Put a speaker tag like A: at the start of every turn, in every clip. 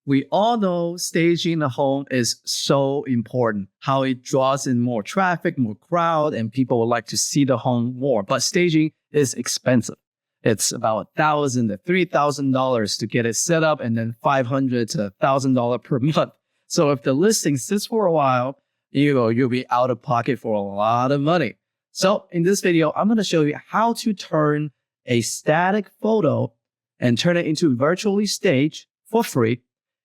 A: We all know staging a home is so important, how it draws in more traffic, more crowd, and people would like to see the home more. But staging is expensive. It's about $1,000 to $3,000 to get it set up, and then $500 to $1,000 per month. So if the listing sits for a while, you'll be out of pocket for a lot of money. So in this video, I'm going to show you how to turn a static photo and turn it into virtually staged for free.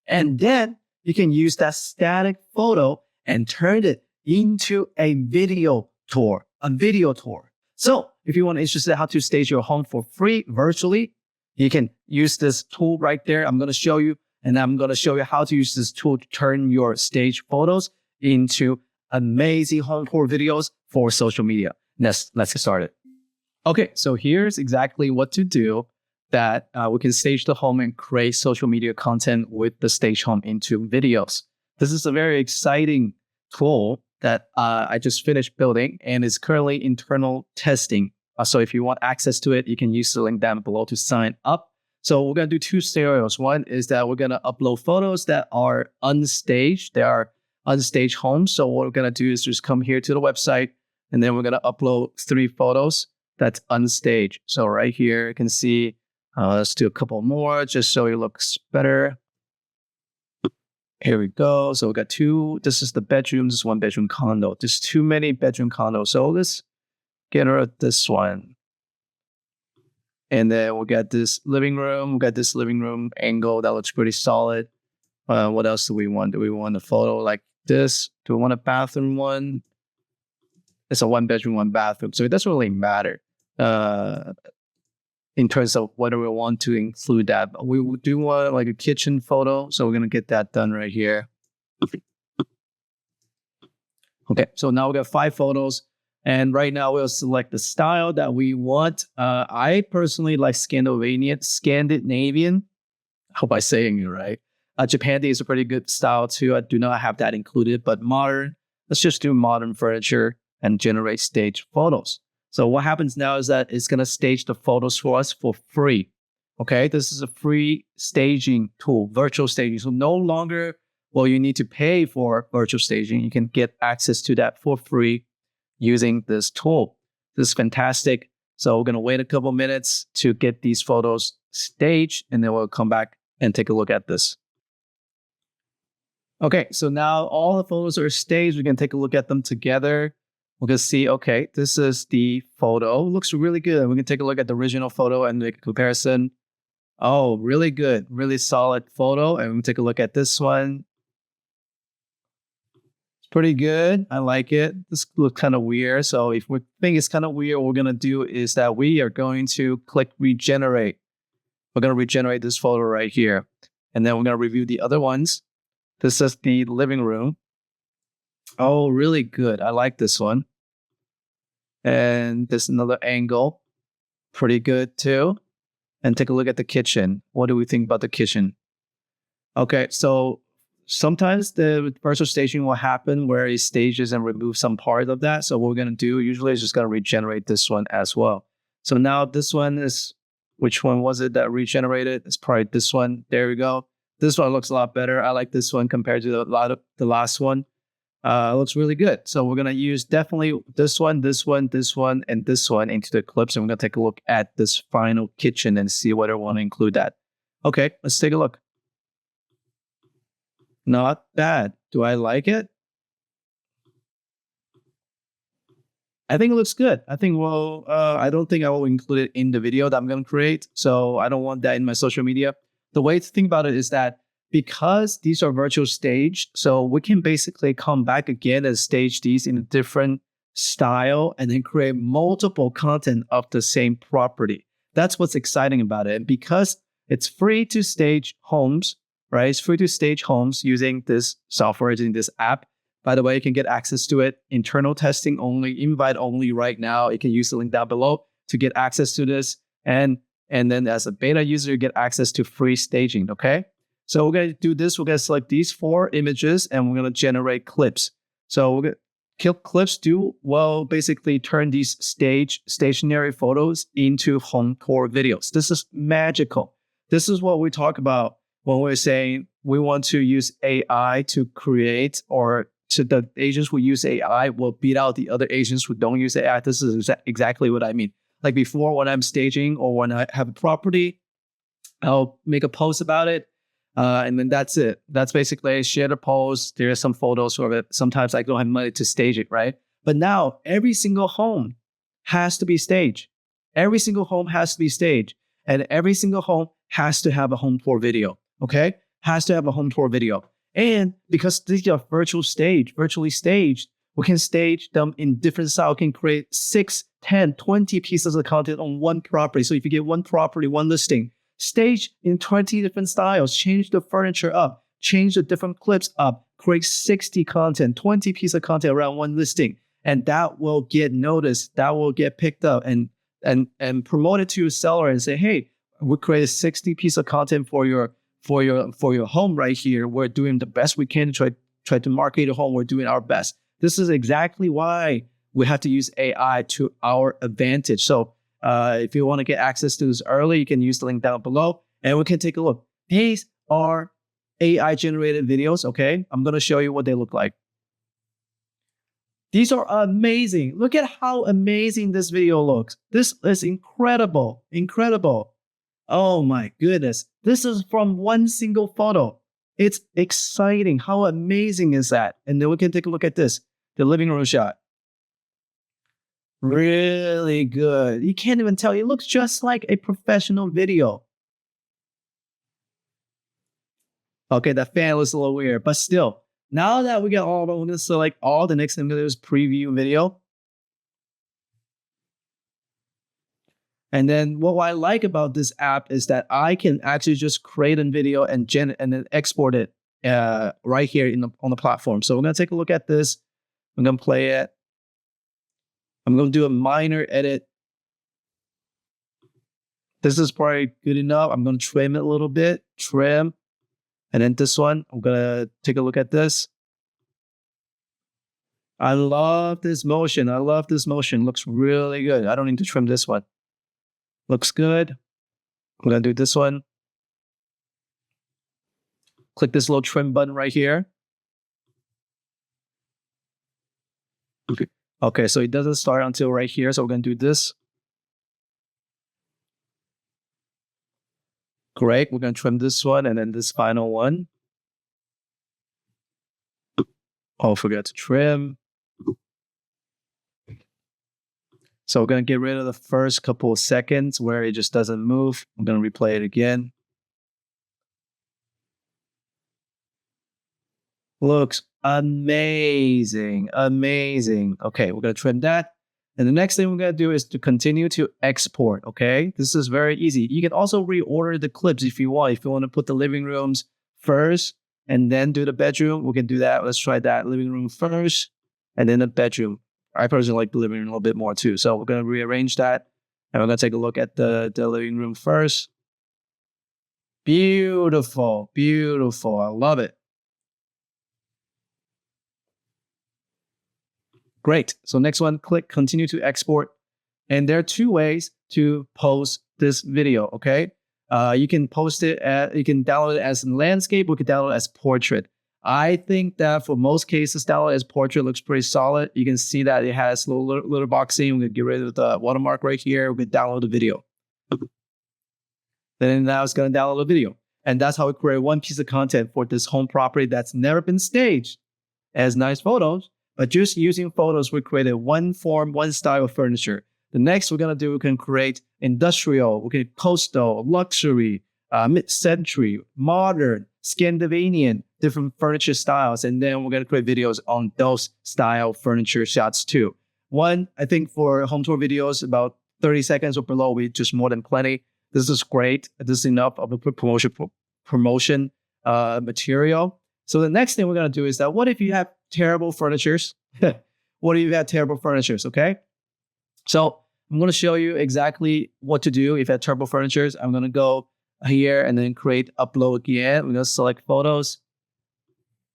A: And then you can use that static photo and turn it into a video tour. So if you want to interested in how to stage your home for free virtually, you can use this tool right there. I'm going to show you, and I'm going to show you how to use this tool to turn your stage photos into amazing home tour videos for social media. Let's get started. Okay, so here's exactly what to do that we can stage the home and create social media content with the stage home into videos. This is a very exciting tool that I just finished building and is currently internal testing. So if you want access to it, you can use the link down below to sign up. So we're going to do two scenarios. One is that we're going to upload photos that are unstaged. They are unstaged homes. So what we're going to do is just come here to the website, and then we're going to upload 3 photos that's unstaged. So right here, you can see, let's do a couple more just so it looks better. Here we go. So we got 2. This is the bedroom. This is 1 bedroom condo. There's too many bedroom condos. So let's get rid of this one. And then we'll get this living room. We got this living room angle that looks pretty solid. What else do we want? Do we want a photo like this? Do we want a bathroom one? It's a 1 bedroom, 1 bathroom. So it doesn't really matter in terms of whether we want to include that. But we do want like a kitchen photo. So we're going to get that done right here. Okay, so now we got 5 photos. And right now we'll select the style that we want. I personally like Scandinavian. I hope I'm saying it right. Japan is a pretty good style too. I do not have that included, but modern. Let's just do modern furniture and generate stage photos. So what happens now is that it's going to stage the photos for us for free. Okay, this is a free staging tool, virtual staging. So no longer will you need to pay for virtual staging. You can get access to that for free using this tool. This is fantastic. So we're going to wait a couple minutes to get these photos staged, and then we'll come back and take a look at this. Okay, so now all the photos are staged. We can take a look at them together. We can see, okay, this is the photo. It looks really good. We can take a look at the original photo and make a comparison. Oh, really good. Really solid photo. And we can take a look at this one. It's pretty good. I like it. This looks kind of weird. So if we think it's kind of weird, what we're going to do is that we are going to click regenerate. We're going to regenerate this photo right here. And then we're going to review the other ones. This is the living room. Oh, really good. I like this one. And there's another angle. Pretty good too. And take a look at the kitchen. What do we think about the kitchen? Okay, so sometimes the virtual staging will happen where it stages and removes some part of that. So what we're going to do usually is just going to regenerate this one as well. So now this one is, which one was it that regenerated? It's probably this one. There we go. This one looks a lot better. I like this one compared to the last one. It looks really good. So we're going to use definitely this one, this one, this one, and this one into the clips. And we're going to take a look at this final kitchen and see whether we want to include that. Okay, let's take a look. Not bad. Do I like it? I think it looks good. I think, well, I don't think I will include it in the video that I'm going to create. So I don't want that in my social media. The way to think about it is that because these are virtual staged, so we can basically come back again and stage these in a different style and then create multiple content of the same property. That's what's exciting about it. And because it's free to stage homes, right? It's free to stage homes using this software, using this app. By the way, you can get access to it. Internal testing only, invite only right now. You can use the link down below to get access to this. And then as a beta user, you get access to free staging, okay? So we're going to do this. We're going to select these 4 images and we're going to generate clips. So we're going to clips do, well, basically turn these stationary photos into home tour videos. This is magical. This is what we talk about when we're saying we want to use AI to create, or to the agents who use AI will beat out the other agents who don't use AI. This is exactly what I mean. Like before, when I'm staging or when I have a property, I'll make a post about it. And then that's it. That's basically I share the post. There are some photos of it. Sometimes I don't have money to stage it, right? But now every single home has to be staged. Every single home has to be staged. And every single home has to have a home tour video. Okay? Has to have a home tour video. And because these are virtually staged, we can stage them in different styles. We can create 6, 10, 20 pieces of content on one property. So if you get one property, one listing, stage in 20 different styles, change the furniture up, change the different clips up, create 60 content, 20 pieces of content around one listing. And that will get noticed, that will get picked up and promoted to your seller and say, hey, we created 60 pieces of content for your home right here. We're doing the best we can to try to market your home. We're doing our best. This is exactly why we have to use AI to our advantage. So if you want to get access to this early, you can use the link down below and we can take a look. These are AI generated videos. Okay. I'm going to show you what they look like. These are amazing. Look at how amazing this video looks. This is incredible. Incredible. Oh my goodness. This is from one single photo. It's exciting. How amazing is that? And then we can take a look at this, the living room shot. Really good. You can't even tell. It looks just like a professional video. Okay, that fan looks a little weird, but still, now that we got all, I'm going to select all. The next thing I'm going to do is preview video. And then what I like about this app is that I can actually just create a video and then export it right here on the platform. So we're going to take a look at this. I'm going to play it. I'm going to do a minor edit. This is probably good enough. I'm going to trim it a little bit. Trim. And then this one, I'm going to take a look at this. I love this motion. Looks really good. I don't need to trim this one. Looks good. I'm going to do this one. Click this little trim button right here. Okay, so it doesn't start until right here. So we're going to do this. Great. We're going to trim this one and then this final one. Oh, forgot to trim. So we're going to get rid of the first couple of seconds where it just doesn't move. I'm going to replay it again. Looks amazing. Amazing. Okay, we're going to trim that. And the next thing we're going to do is to continue to export, okay? This is very easy. You can also reorder the clips if you want. If you want to put the living rooms first and then do the bedroom, we can do that. Let's try that. Living room first and then the bedroom. I personally like the living room a little bit more too. So we're going to rearrange that. And we're going to take a look at the living room first. Beautiful. Beautiful. I love it. Great. So next one, click continue to export. And there are two ways to post this video, okay? You can post it, you can download it as landscape, or you can download it as portrait. I think that for most cases, download as portrait looks pretty solid. You can see that it has a little boxing. We can get rid of the watermark right here. We can download the video. Then now it's going to download the video. And that's how we create one piece of content for this home property that's never been staged. It has nice photos. But just using photos, we created one form, one style of furniture. The next we're going to do, we can create industrial, we can coastal, luxury, mid-century, modern, Scandinavian, different furniture styles. And then we're going to create videos on those style furniture shots too. One, I think for home tour videos, about 30 seconds or below, we just more than plenty. This is great. This is enough of a promotion material. So the next thing we're going to do is that what if you have terrible furnitures? What if you have terrible furnitures, okay? So I'm going to show you exactly what to do if you have terrible furnitures. I'm going to go here and then create upload again. We're going to select photos.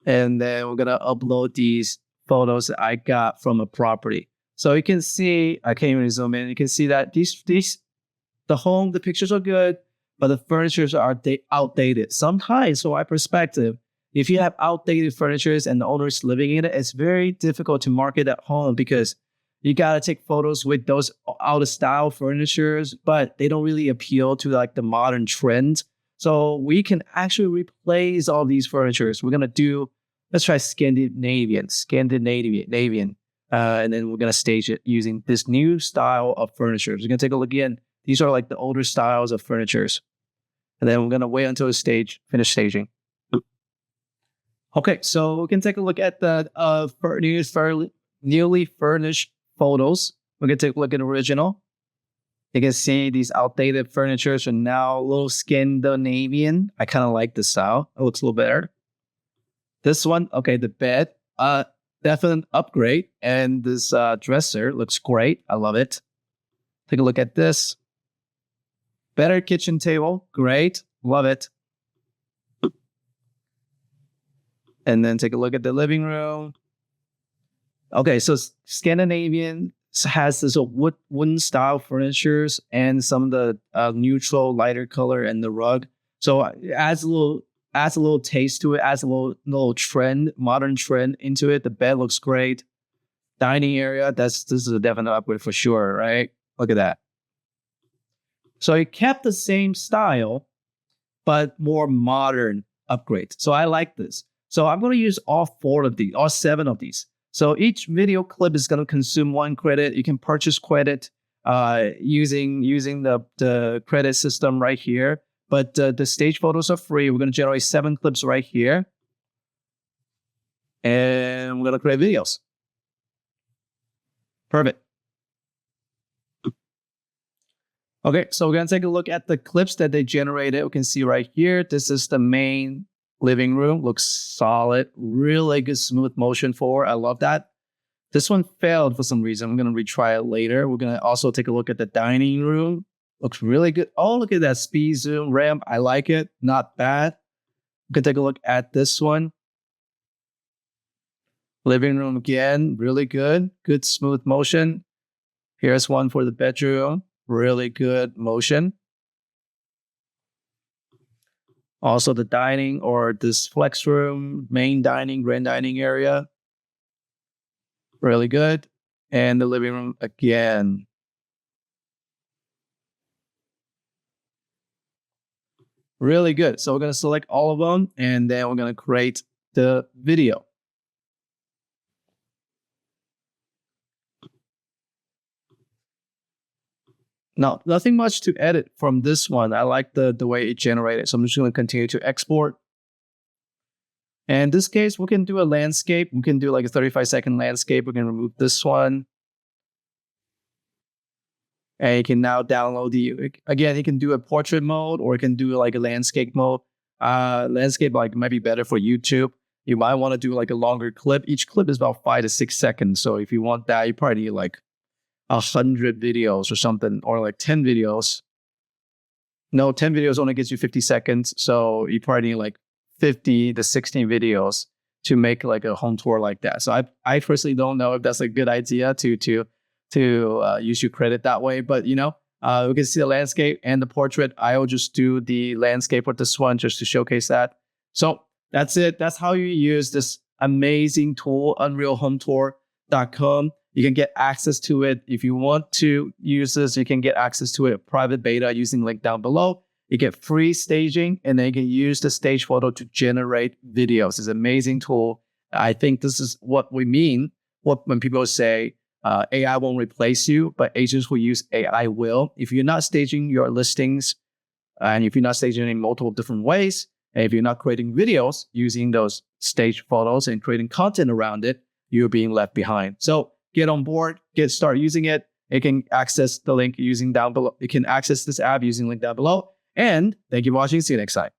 A: And then we're going to upload these photos that I got from a property. So you can see, I can't even zoom in. You can see that the pictures are good, but the furnitures are outdated. Sometimes, from my perspective, if you have outdated furnitures and the owner's living in it, it's very difficult to market that home because you gotta take photos with those out of style furnitures, but they don't really appeal to like the modern trends. So we can actually replace all these furnitures. We're gonna do, let's try Scandinavian, and then we're gonna stage it using this new style of furniture. We're gonna take a look again. These are like the older styles of furnitures, and then we're gonna wait until the finish staging. Okay, so we can take a look at the newly furnished photos. We're gonna take a look at the original. You can see these outdated furnitures are now a little Scandinavian. I kind of like the style. It looks a little better. This one, okay, the bed, definite upgrade. And this dresser looks great. I love it. Take a look at this. Better kitchen table, great. Love it. And then take a look at the living room. Okay, so Scandinavian has this wooden style furnitures and some of the neutral lighter color and the rug. So it adds a little taste to it, adds a little trend, modern trend into it. The bed looks great. Dining area, this is a definite upgrade for sure, right? Look at that. So it kept the same style, but more modern upgrade. So I like this. So I'm going to use all 7 of these. So each video clip is going to consume 1 credit. You can purchase credit using the credit system right here. But the stage photos are free. We're going to generate 7 clips right here. And we're going to create videos. Perfect. Okay, so we're going to take a look at the clips that they generated. We can see right here, this is the main living room. Looks solid. Really good smooth motion forward. I love that. This one failed for some reason. I'm going to retry it later. We're going to also take a look at the dining room. Looks really good. Oh, look at that speed zoom ramp. I like it. Not bad. We can take a look at this one. Living room again. Really good. Good smooth motion. Here's one for the bedroom. Really good motion. Also the dining or this flex room, main dining, grand dining area. Really good. And the living room again. Really good. So we're going to select all of them and then we're going to create the video. Now, nothing much to edit from this one. I like the way it generated. So I'm just going to continue to export. And in this case, we can do a landscape. We can do like a 35-second landscape. We can remove this one. And you can now download again, you can do a portrait mode or you can do like a landscape mode. Landscape like might be better for YouTube. You might want to do like a longer clip. Each clip is about 5 to 6 seconds. So if you want that, you probably need like 100 videos or something, or like 10 videos. No, 10 videos only gets you 50 seconds. So you probably need like 50 to 16 videos to make like a home tour like that. So I personally don't know if that's a good idea to use your credit that way. But we can see the landscape and the portrait. I will just do the landscape with this one just to showcase that. So that's it. That's how you use this amazing tool, unrealhometour.com. You can get access to it. If you want to use this, you can get access to it, private beta using link down below. You get free staging, and then you can use the stage photo to generate videos. It's an amazing tool. I think this is what we mean when people say AI won't replace you, but agents who use AI will. If you're not staging your listings, and if you're not staging in multiple different ways, and if you're not creating videos using those stage photos and creating content around it, you're being left behind. So get on board, start using it. You can access the link using down below. You can access this app using link down below. And thank you for watching. See you next time.